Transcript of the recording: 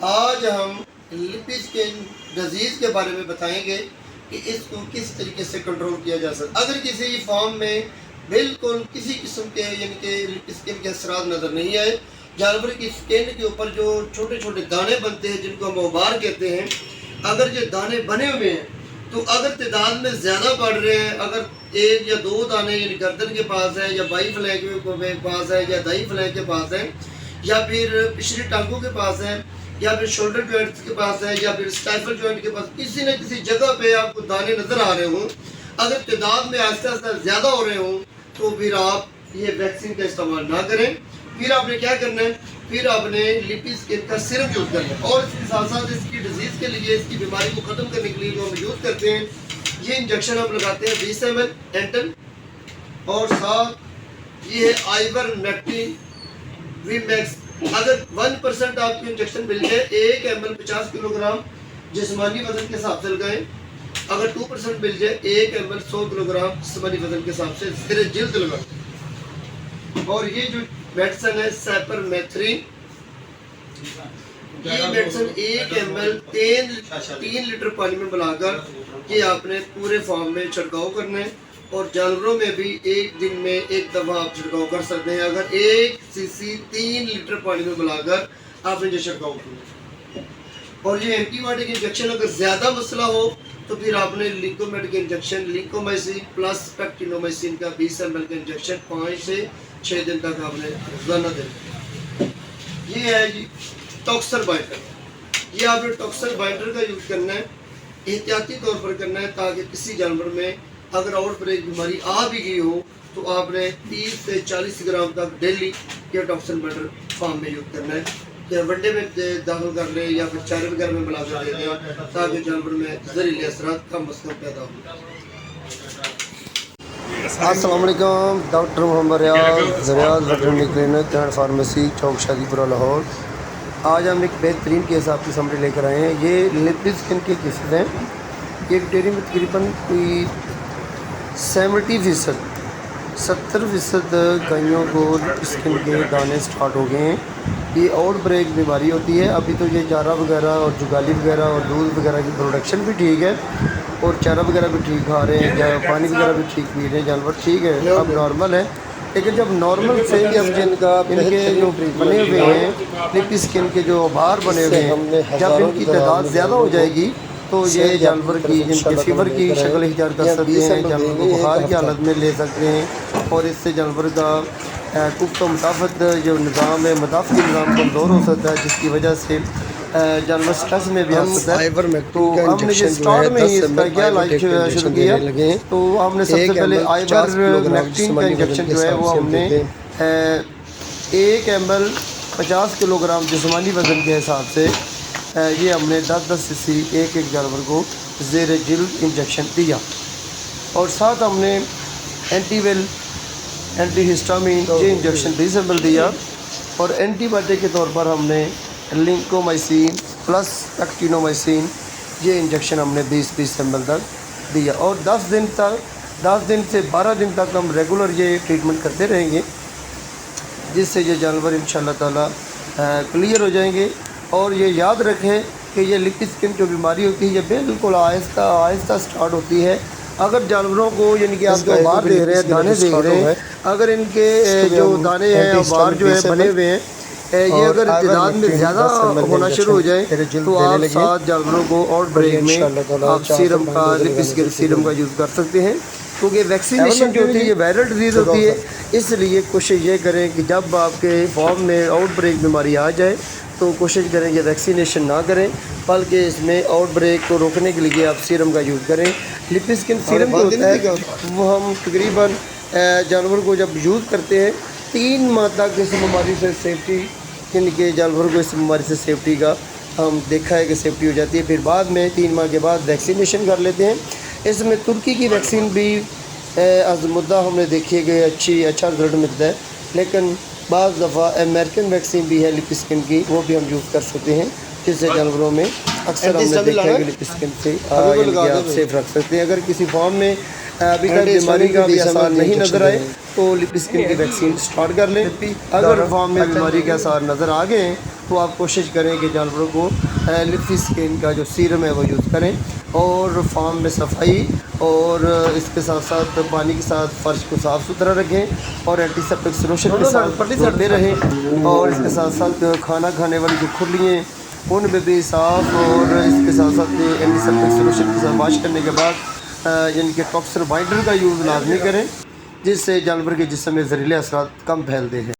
آج ہم لپی skin disease کے بارے میں بتائیں گے کہ اس کو کس طریقے سے کنٹرول کیا جا سکتا ہے۔ اگر کسی فارم میں بالکل کسی قسم کے یعنی کہ لپی اسکن کے اثرات نظر نہیں آئے، جانور کی اسکن کے اوپر جو چھوٹے چھوٹے دانے بنتے ہیں جن کو ہم اوبار کہتے ہیں، اگر یہ دانے بنے ہوئے ہیں تو اگر تعداد میں زیادہ بڑھ رہے ہیں، اگر ایک یا دو دانے یعنی گردن کے پاس ہے یا بائی فلینک کے پاس ہے یا دائی فلینک کے پاس ہے یا پھر پچھلی ٹانگوں کے پاس ہے یا پھر شولڈر جوائنٹ کے پاس ہے یا پھر سٹائفل جوائنٹ کے پاس، کسی نہ کسی جگہ پہ آپ کو دانے نظر آ رہے ہوں، اگر تعداد میں آہستہ آہستہ زیادہ ہو رہے ہوں تو پھر آپ یہ ویکسین کا استعمال نہ کریں۔ پھر آپ نے کیا کرنا ہے، پھر آپ نے لپی اسکن کا سرم یوز کرنا ہے، اور اس کے ساتھ ساتھ اس کی ڈیزیز کے لیے، اس کی بیماری کو ختم کرنے کے لیے جو ہم یوز کرتے ہیں، یہ انجیکشن ہم لگاتے ہیں 20 ml اینٹل، اور ساتھ یہ ہے آئیور نیکٹین وی میکس۔ اگر 1% آپ کی انجیکشن مل جائے، 1 ml 50 کلو گرام جسمانی وزن کے حساب سے لگائیں۔ اگر 2% مل جائے، 1 ml 100 کلو گرام جسمانی وزن کے حساب سے زیر جلد لگائیں۔ اور یہ جو میڈیسن ہے سیپر میتھرین، یہ میڈیسن 1 ml 3 لیٹر پانی میں ملا کر یہ آپ نے پورے فارم میں چھڑکاؤ کرنا ہے، اور جانوروں میں بھی ایک دن میں ایک دفعہ آپ چھڑکاؤ کر سکتے ہیں۔ اگر 1 cc 3 لیٹر پانی میں ملا کر آپ نے یہ چھڑکاؤ کرنا ہے۔ اور یہ اینٹی بائیوٹک انجیکشن اگر زیادہ مسئلہ ہو تو پھر آپ نے لینکومیڈ کے انجیکشن لینکومائسین پلس پیکٹینومائسین کا 20 ml کا انجیکشن 5 سے 6 دن تک آپ نے روزانہ دینا۔ یہ ہے جی ٹاکسر بائنڈر، یہ آپ نے ٹاکسر بائنڈر کا یوز کرنا ہے، احتیاطی طور پر کرنا ہے، تاکہ کسی جانور میں اگر آؤٹ بریک بیماری آ بھی گئی ہو تو آپ نے 30 سے 40 گرام تک ڈیلی یہ ٹاکسر بائنڈر فارم میں یوز کرنا ہے، یا ونڈے میں داخل کر لیں یا پھر چارے وغیرہ میں ملا کر دے دیں، تاکہ جانور میں زہریلے اثرات کم از کم پیدا ہوں۔ السلام علیکم، doctor Muhammad Riaz veterinary clinic and pharmacy, چوک شادی پورہ لاہور۔ آج ہم ایک بہترین کیس آپ کی سامنے لے کر آئے ہیں۔ یہ لپی اسکن کے کیسز ہیں۔ ایک ڈیری میں تقریباً کوئی 70% گائیوں کو لپی اسکن کے دانے سٹارٹ ہو گئے ہیں۔ یہ آؤٹ بریک بیماری ہوتی ہے۔ ابھی تو یہ چارہ وغیرہ اور جگالی وغیرہ اور دودھ وغیرہ کی پروڈکشن بھی ٹھیک ہے، اور چارہ وغیرہ بھی ٹھیک کھا رہے ہیں، پانی وغیرہ بھی ٹھیک پی رہے ہیں، جانور ٹھیک ہے، اب نارمل ہے۔ لیکن جب نارمل سے جب ان کے جو بنے ہوئے ہیں لپی اسکن کے جو آبار بنے ہوئے ہیں، جب ان کی تعداد زیادہ ہو جائے گی تو یہ جانور کی جن کے فیور کی شکل اختیار کر سکتے ہیں، جانور کو بخار کی حالت میں لے سکتے ہیں، اور اس سے جانور کا کفت و مدافعت جو نظام ہے، مدافعتی نظام کمزور ہو سکتا ہے، جس کی وجہ سے جانور سٹریس میں بھی آ سکتا ہے۔ تو ہم نے اسٹارٹ میں ہی اس کا کیا علاج شروع کیا، تو ہم نے سب سے پہلے آئیور نیکٹین کا انجیکشن جو ہے وہ ہم نے 1 ml 50 کلو گرام جسمانی وزن کے حساب سے یہ ہم نے 10 cc ایک جانور کو زیر جلد انجیکشن دیا، اور ساتھ ہم نے اینٹی ویل اینٹی ہسٹامین یہ انجیکشن 20 ml دیا، اور اینٹی بائیوٹک کے طور پر ہم نے لینکومائسین پلس پیکٹینومائسین یہ انجیکشن ہم نے 20 ml تک دیا، اور 10 دن سے 12 دن تک ہم ریگولر یہ ٹریٹمنٹ کرتے رہیں گے، جس سے یہ جانور انشاءاللہ تعالی کلیئر ہو جائیں گے۔ اور یہ یاد رکھیں کہ یہ لپی اسکن جو بیماری ہوتی ہے یہ بالکل آہستہ آہستہ سٹارٹ ہوتی ہے۔ اگر جانوروں کو یعنی کہ آپ جو آبار دیکھ رہے ہیں، دانے دیکھ رہے ہیں، اگر ان کے جو دانے ہیں آبار جو ہے بنے ہوئے ہیں، یہ اگر تعداد میں زیادہ ہونا شروع ہو جائے تو آپ 7 جانوروں کو آؤٹ بریک میں آپ سیرم کا لپی اسکن سیرم کا یوز کر سکتے ہیں، کیونکہ ویکسینیشن جو ہوتی ہے یہ وائرل ڈیزیز ہوتی ہے۔ اس لیے کوشش یہ کریں کہ جب آپ کے فارم میں آؤٹ بریک بیماری آ جائے تو کوشش کریں کہ ویکسینیشن نہ کریں، بلکہ اس میں آؤٹ بریک کو روکنے کے لیے آپ سیرم کا یوز کریں۔ لپی اسکن سیرم جو ہوتا ہے وہ ہم تقریباً جانور کو جب یوز کرتے ہیں 3 ماہ تک اس بیماری سے سیفٹی، یعنی کہ جانور کو اس بیماری سے سیفٹی کا ہم دیکھا ہے کہ سیفٹی ہو جاتی ہے، پھر بعد میں 3 ماہ کے بعد ویکسینیشن کر لیتے ہیں۔ اس میں ترکی کی ویکسین بھی از مدعا ہم نے دیکھی ہے کہ اچھا رزلٹ ملتا ہے، لیکن بعض دفعہ امریکن ویکسین بھی ہے لپی اسکن کی، وہ بھی ہم یوز کر سکتے ہیں، جس سے جانوروں میں اکثر ہم نے دیکھا ہے کہ لپی اسکن سے آپ سیف رکھ سکتے ہیں۔ اگر کسی فارم میں ابھی تک بیماری کا بھی اثر نہیں نظر آئے تو لپی اسکن کی ویکسین سٹارٹ کر لیں۔ اگر فارم میں بیماری کے اثار نظر آ گئے ہیں تو آپ کوشش کریں کہ جانوروں کو لیفی اسکن کا جو سیرم ہے وہ یوز کریں، اور فارم میں صفائی اور اس کے ساتھ ساتھ پانی کے ساتھ فرش کو صاف ستھرا رکھیں، اور اینٹی سیپٹک سلوشن کے ساتھ دھوتے رہیں، اور اس کے ساتھ ساتھ کھانا کھانے والی جو کھرلیاں ہیں ان میں بھی صاف، اور اس کے ساتھ ساتھ اینٹی سیپٹک سلوشن کے ساتھ واش کرنے کے بعد یعنی کہ ٹاکسن بائنڈر کا یوز لازمی کریں، جس سے جانور کے جسم میں زہریلے اثرات کم پھیلتے ہیں۔